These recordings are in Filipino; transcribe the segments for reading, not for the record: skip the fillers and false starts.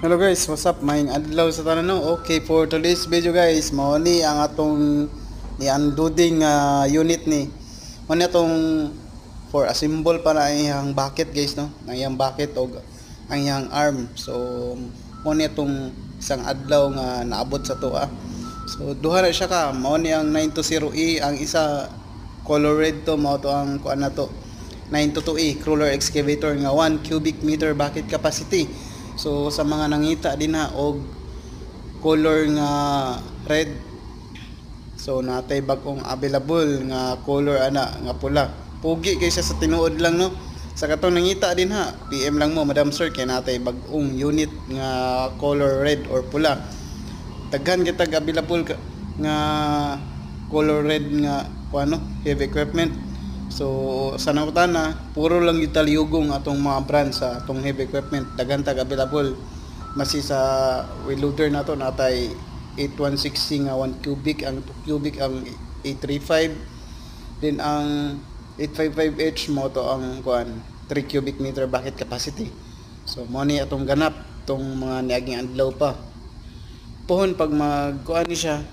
Hello guys, what's up? Maing adlaw sa tanan no. Okay, for today's video guys, mao ni ang atong i-unloading unit ni. Mao ni atong for assemble para ang iyang bucket guys no. Ang iyang bucket o ang iyang arm. So mao ni atong isang adlaw nga naabot sa to. So duha na siya ka, mao ni ang 920E, ang isa color red to, mao to ang kuan na to. 922E crawler excavator nga 1 cubic meter bucket capacity. So sa mga nangita din ha og color nga red, so natay bag-ong available nga color ana nga pula. Pugi kay siya sa tinuod lang no. Sa katong nangita din ha, PM lang mo Madam Sir kay natay bag-ong unit nga color red or pula. Daghan kitag available nga color red nga ano, heavy equipment. So sa nakutana, puro lang italiyugong atong mga brand sa atong heavy equipment. Daghan tag available. Masi sa wheel loader nato natay 8160 nga 1 cubic, ang 2 cubic ang 835. Then ang 855H mo to ang kuan 3 cubic meter bucket capacity. So mo ni atong ganap tong mga niaging adlaw pa. Pohon pag magkuan ni siya,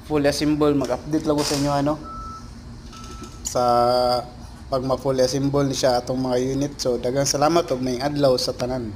full assemble, mag-update lang ko sa inyo ano sa pag ma-full assemble ni siya atong mga unit. So daghang salamat og may adlaw sa tanan.